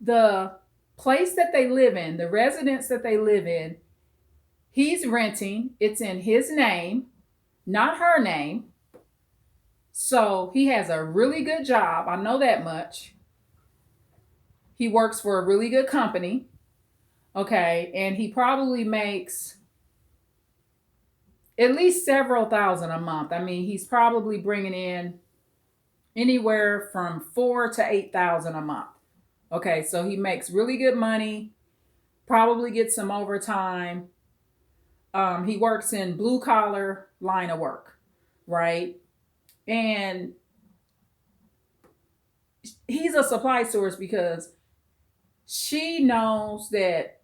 The place that they live in, the residence that they live in, he's renting. It's in his name, not her name. So he has a really good job. I know that much. He works for a really good company. Okay. And he probably makes at least several thousand a month. I mean, he's probably bringing in anywhere from 4 to 8 thousand a month. Okay. So he makes really good money, probably gets some overtime. He works in blue collar line of work, right? And he's a supply source because she knows that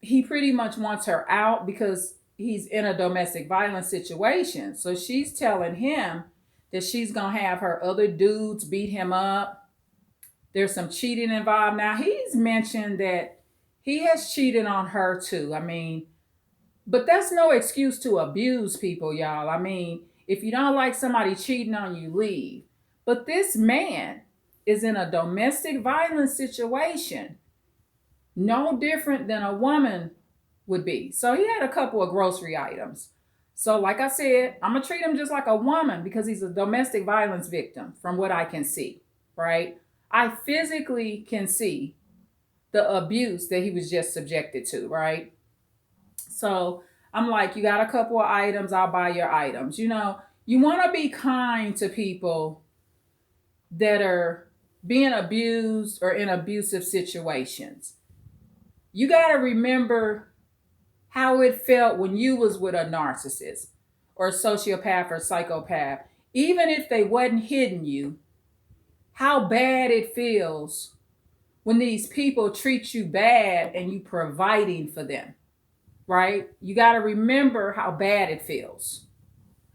he pretty much wants her out because he's in a domestic violence situation. So she's telling him that she's going to have her other dudes beat him up. There's some cheating involved. Now, he's mentioned that he has cheated on her too. I mean, but that's no excuse to abuse people, y'all. I mean, if you don't like somebody cheating on you, leave. But this man is in a domestic violence situation, no different than a woman would be. So he had a couple of grocery items. So, like I said, I'm going to treat him just like a woman because he's a domestic violence victim, from what I can see, right? I physically can see the abuse that he was just subjected to, right? So I'm like, you got a couple of items, I'll buy your items. You want to be kind to people that are being abused or in abusive situations. You got to remember how it felt when you was with a narcissist or a sociopath or psychopath. Even if they wasn't hitting you, how bad it feels when these people treat you bad and you providing for them, right? You got to remember how bad it feels.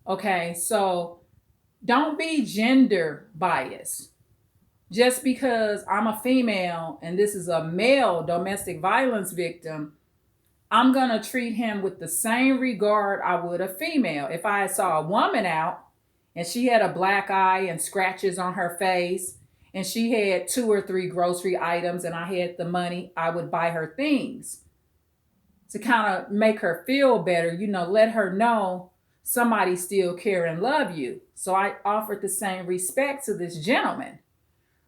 Okay, so don't be gender biased. Just because I'm a female and this is a male domestic violence victim, I'm going to treat him with the same regard I would a female. If I saw a woman out and she had a black eye and scratches on her face and she had 2 or 3 grocery items and I had the money, I would buy her things to kind of make her feel better, let her know somebody still care and love you. So I offered the same respect to this gentleman,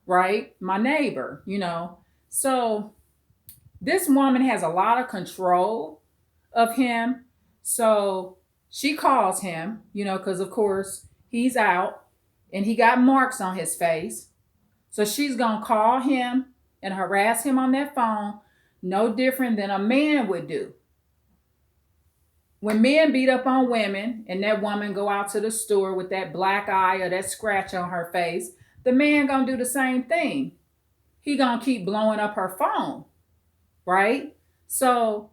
right? My neighbor. So this woman has a lot of control of him. So she calls him, because of course he's out and he got marks on his face. So she's going to call him and harass him on that phone, no different than a man would do. When men beat up on women and that woman go out to the store with that black eye or that scratch on her face, the man going to do the same thing. He going to keep blowing up her phone, right? So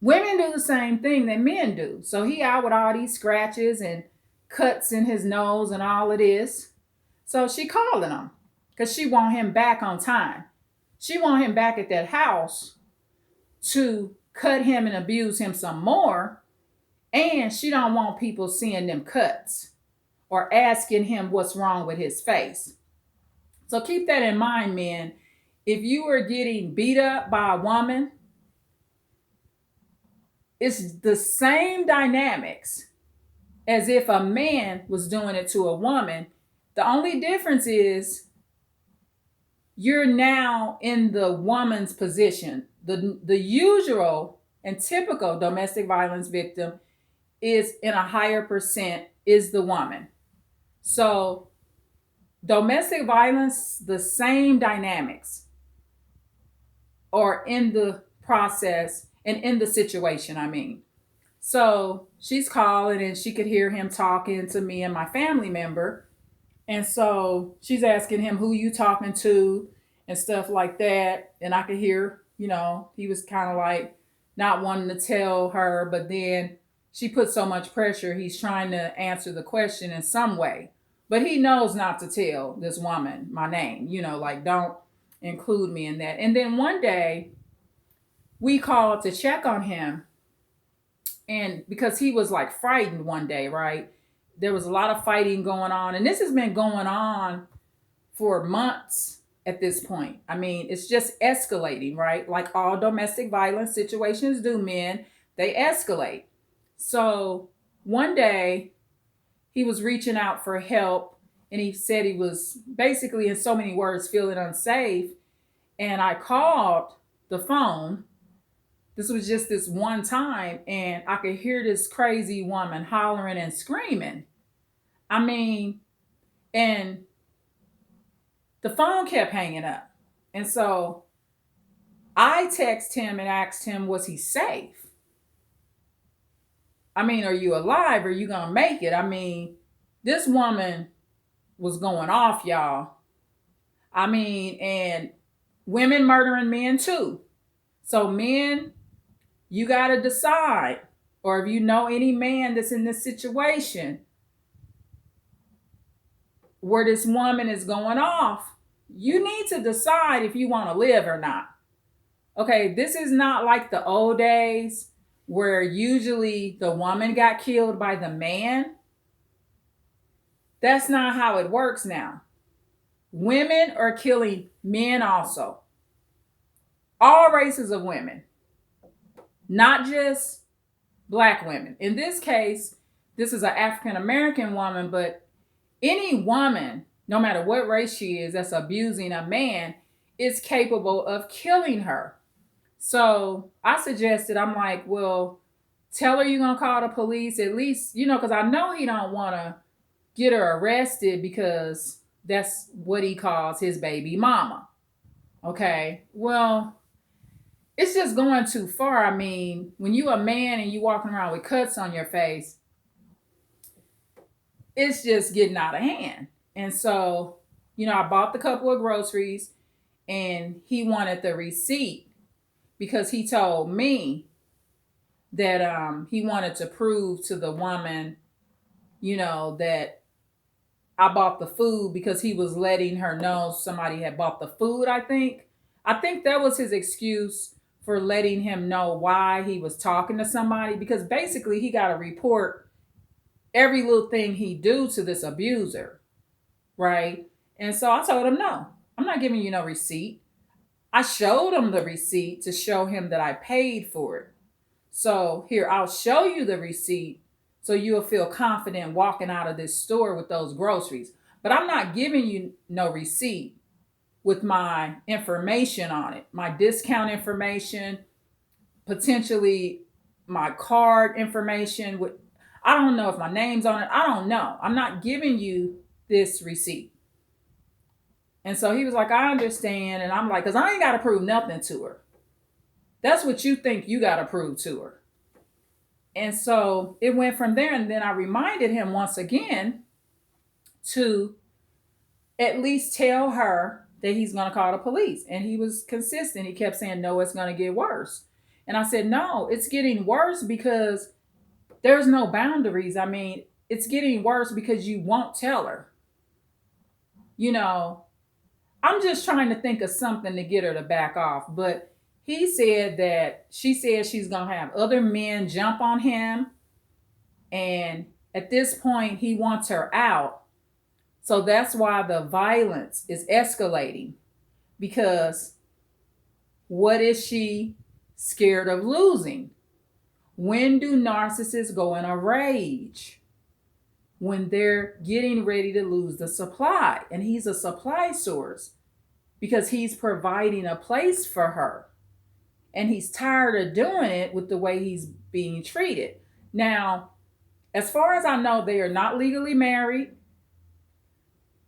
women do the same thing that men do. So he out with all these scratches and cuts in his nose and all of this. So she calling him because she want him back on time. She want him back at that house to cut him and abuse him some more. And she don't want people seeing them cuts or asking him what's wrong with his face. So keep that in mind, men. If you are getting beat up by a woman, it's the same dynamics as if a man was doing it to a woman. The only difference is you're now in the woman's position. The usual and typical domestic violence victim is in a higher percent is the woman. So domestic violence, the same dynamics are in the process and in the situation, I mean. So she's calling and she could hear him talking to me and my family member. And so she's asking him who you talking to and stuff like that. And I could hear, he was kind of like not wanting to tell her, but then she put so much pressure, he's trying to answer the question in some way. But he knows not to tell this woman my name, like don't include me in that. And then one day we called to check on him. And because he was like frightened one day, right? There was a lot of fighting going on. And this has been going on for months at this point. I mean, it's just escalating, right? Like all domestic violence situations do, men, they escalate. So one day he was reaching out for help, and he said he was basically, in so many words, feeling unsafe. And I called the phone. This was just this one time, and I could hear this crazy woman hollering and screaming. I mean, and the phone kept hanging up. And so I texted him and asked him, was he safe? I mean, are you alive? Are you going to make it? I mean, this woman was going off, y'all. I mean, and women murdering men too. So, men, you got to decide, or if you know any man that's in this situation where this woman is going off, you need to decide if you want to live or not. Okay, this is not like the old days where usually the woman got killed by the man. That's not how it works now. Women are killing men also. All races of women, not just black women. In this case, this is an African American woman, but any woman, no matter what race she is, that's abusing a man is capable of killing her. So I suggested, I'm like, well, tell her you're going to call the police at least, because I know he don't want to get her arrested because that's what he calls his baby mama. Okay. Well, it's just going too far. I mean, when you a man and you walking around with cuts on your face, it's just getting out of hand. And so, I bought the couple of groceries, and he wanted the receipt because he told me that he wanted to prove to the woman, that I bought the food because he was letting her know somebody had bought the food, I think. I think that was his excuse for letting him know why he was talking to somebody, because basically he got to report every little thing he do to this abuser, right? And so I told him, no, I'm not giving you no receipt. I showed him the receipt to show him that I paid for it. So here, I'll show you the receipt so you'll feel confident walking out of this store with those groceries. But I'm not giving you no receipt with my information on it, my discount information, potentially my card information. I don't know if my name's on it. I don't know. I'm not giving you this receipt. And so he was like, I understand. And I'm like, because I ain't got to prove nothing to her. That's what you think you got to prove to her. And so it went from there. And then I reminded him once again to at least tell her that he's going to call the police. And he was consistent. He kept saying, no, it's going to get worse. And I said, no, it's getting worse because there's no boundaries. I mean, it's getting worse because you won't tell her. I'm just trying to think of something to get her to back off. But he said that she said she's going to have other men jump on him. And at this point, he wants her out. So that's why the violence is escalating. Because what is she scared of losing? When do narcissists go in a rage? When they're getting ready to lose the supply. And he's a supply source because he's providing a place for her. And he's tired of doing it with the way he's being treated. Now, as far as I know, they are not legally married.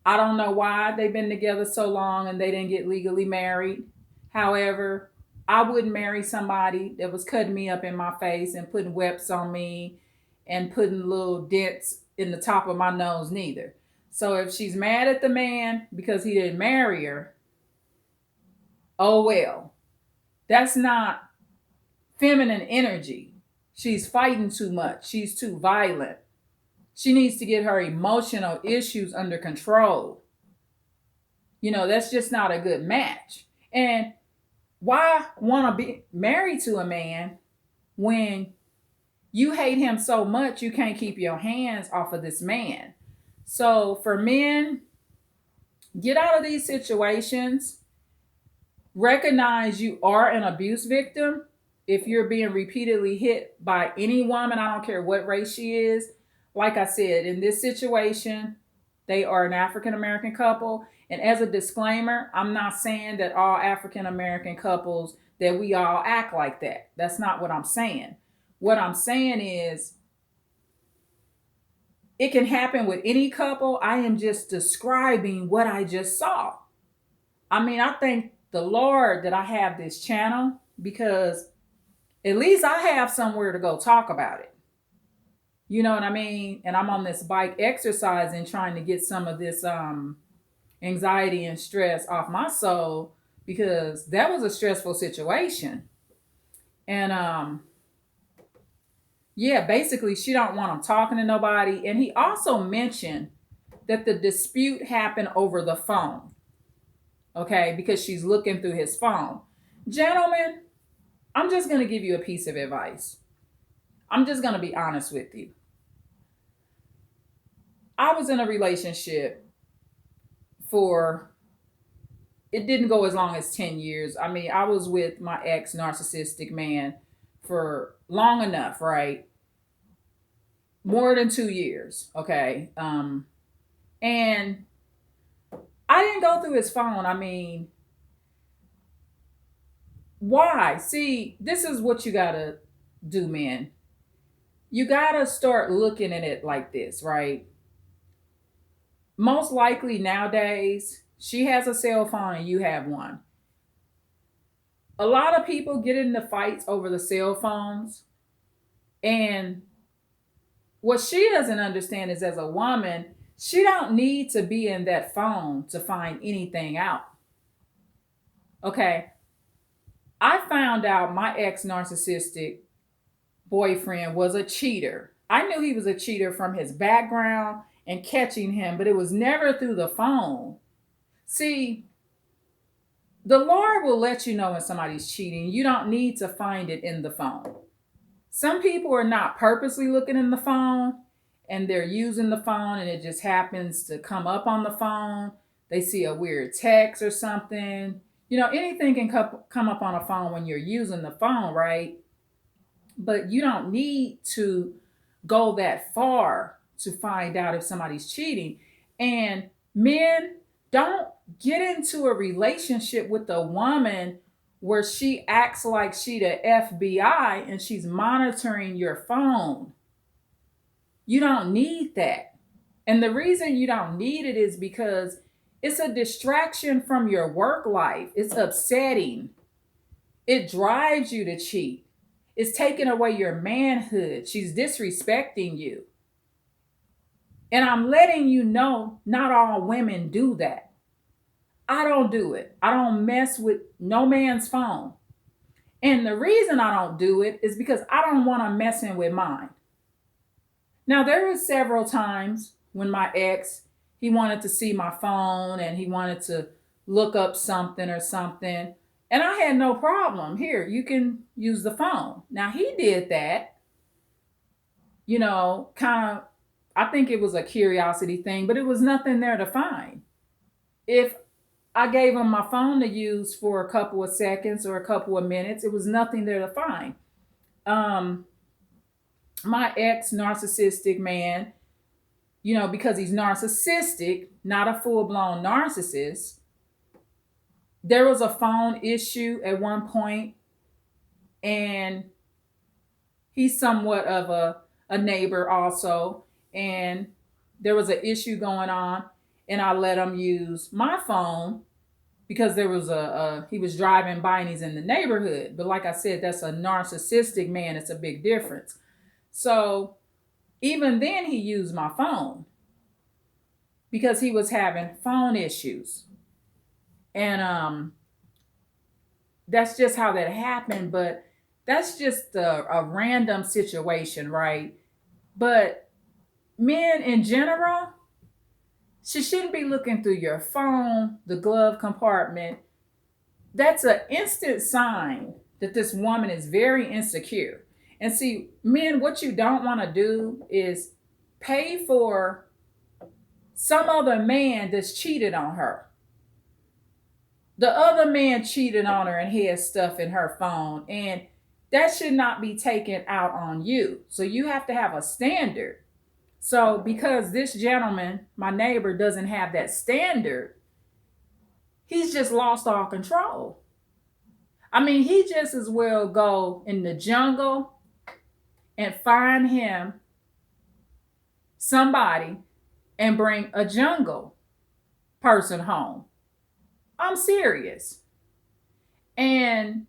I don't know why they've been together so long and they didn't get legally married. However, I wouldn't marry somebody that was cutting me up in my face and putting webs on me and putting little dents in the top of my nose neither. So if she's mad at the man because he didn't marry her, oh well. That's not feminine energy. She's fighting too much. She's too violent. She needs to get her emotional issues under control. That's just not a good match. And why want to be married to a man when you hate him so much you can't keep your hands off of this man? So for men, Get out of these situations. Recognize you are an abuse victim. If you're being repeatedly hit by any woman, I don't care what race she is. Like I said, in this situation, they are an African American couple. And as a disclaimer, I'm not saying that all African American couples, that we all act like that. That's not what I'm saying. What I'm saying is it can happen with any couple. I am just describing what I just saw. I mean, I thank the Lord that I have this channel, because at least I have somewhere to go talk about it. You know what I mean? And I'm on this bike exercising, trying to get some of this anxiety and stress off my soul, because that was a stressful situation. And yeah, basically she don't want him talking to nobody. And he also mentioned that the dispute happened over the phone. Okay, because she's looking through his phone. Gentlemen, I'm just going to give you a piece of advice. I'm just going to be honest with you. I was in a relationship for, it didn't go as long as 10 years. I mean, I was with my ex narcissistic man for long enough, right? More than 2 years, okay? And I didn't go through his phone. I mean, why? See, this is what you gotta do, man. You gotta start looking at it like this, right? Most likely nowadays, she has a cell phone and you have one. A lot of people get into fights over the cell phones. And what she doesn't understand is, as a woman, she don't need to be in that phone to find anything out. Okay. I found out my ex narcissistic boyfriend was a cheater. I knew he was a cheater from his background and catching him, but it was never through the phone. See, the Lord will let you know when somebody's cheating. You don't need to find it in the phone. Some people are not purposely looking in the phone, and they're using the phone and it just happens to come up on the phone. They see a weird text or something. You know, anything can come up on a phone when you're using the phone, right? But you don't need to go that far to find out if somebody's cheating. And men, don't get into a relationship with a woman where she acts like she the FBI and she's monitoring your phone. You don't need that. And the reason you don't need it is because it's a distraction from your work life. It's upsetting. It drives you to cheat. It's taking away your manhood. She's disrespecting you. And I'm letting you know, not all women do that. I don't do it. I don't mess with no man's phone. And the reason I don't do it is because I don't want to messing with mine. Now, there were several times when my ex, he wanted to see my phone and he wanted to look up something or something. And I had no problem. Here, you can use the phone. Now, he did that, you know, kind of, I think it was a curiosity thing, but it was nothing there to find. If I gave him my phone to use for a couple of seconds or a couple of minutes, it was nothing there to find. My ex narcissistic man, you know, because he's narcissistic, not a full blown narcissist, there was a phone issue at one point, and he's somewhat of a neighbor also. And there was an issue going on, and I let him use my phone because there was he was driving by and he's in the neighborhood. But like I said, that's a narcissistic man. It's a big difference. So even then he used my phone because he was having phone issues. And that's just how that happened. But that's just a random situation, right? But men in general, she shouldn't be looking through your phone, the glove compartment. That's an instant sign that this woman is very insecure. And see, men, what you don't want to do is pay for some other man that's cheated on her. The other man cheated on her and had stuff in her phone, and that should not be taken out on you. So you have to have a standard. So because this gentleman, my neighbor, doesn't have that standard, he's just lost all control. I mean, he just as well go in the jungle and find him somebody and bring a jungle person home. I'm serious. And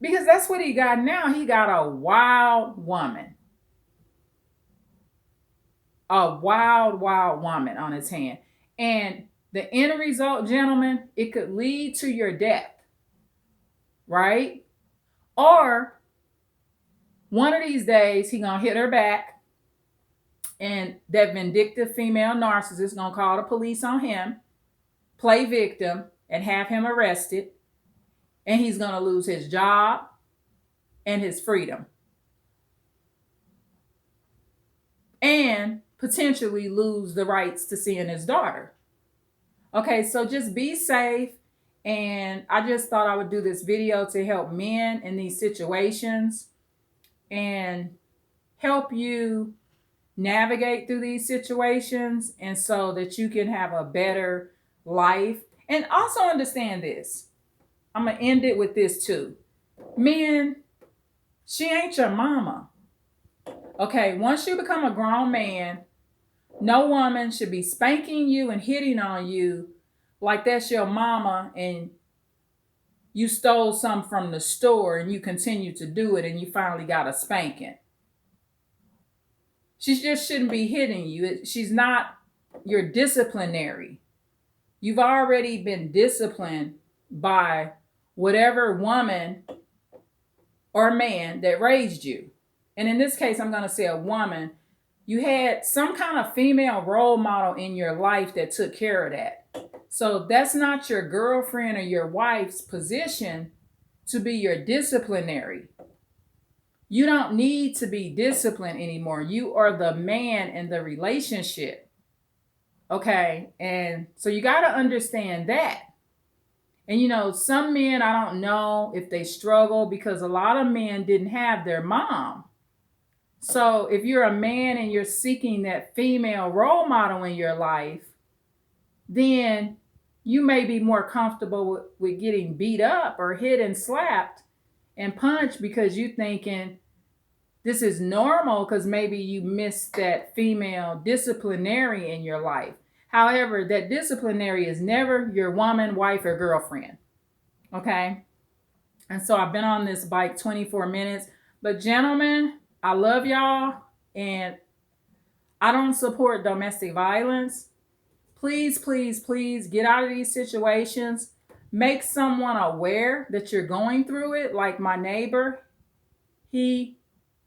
because that's what he got now, he got a wild woman. A wild, wild woman on his hand. And the end result, gentlemen, it could lead to your death. Right? Or one of these days, he gonna hit her back, and that vindictive female narcissist gonna call the police on him, play victim, and have him arrested, and he's gonna lose his job and his freedom, and potentially lose the rights to seeing his daughter. Okay, so just be safe. And I just thought I would do this video to help men in these situations and help you navigate through these situations, and so that you can have a better life. And also understand this. I'm going to end it with this too. Men, she ain't your mama. Okay, once you become a grown man, no woman should be spanking you and hitting on you like that's your mama and you stole some from the store and you continue to do it and you finally got a spanking. She just shouldn't be hitting you. She's not your disciplinary. You've already been disciplined by whatever woman or man that raised you. And in this case, I'm going to say a woman. You had some kind of female role model in your life that took care of that. So that's not your girlfriend or your wife's position to be your disciplinary. You don't need to be disciplined anymore. You are the man in the relationship. Okay? And so you got to understand that. And you know, some men, I don't know if they struggle because a lot of men didn't have their mom. So if you're a man and you're seeking that female role model in your life, then you may be more comfortable with getting beat up or hit and slapped and punched because you're thinking this is normal because maybe you missed that female disciplinary in your life. However, that disciplinary is never your woman, wife, or girlfriend. Okay? And so I've been on this bike 24 minutes. But gentlemen, I love y'all, and I don't support domestic violence. Please, please, please get out of these situations. Make someone aware that you're going through it. Like my neighbor, he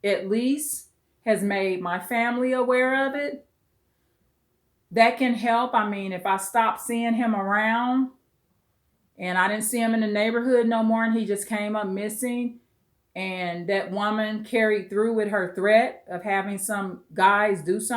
at least has made my family aware of it. That can help. I mean, if I stop seeing him around and I didn't see him in the neighborhood no more and he just came up missing, and that woman carried through with her threat of having some guys do something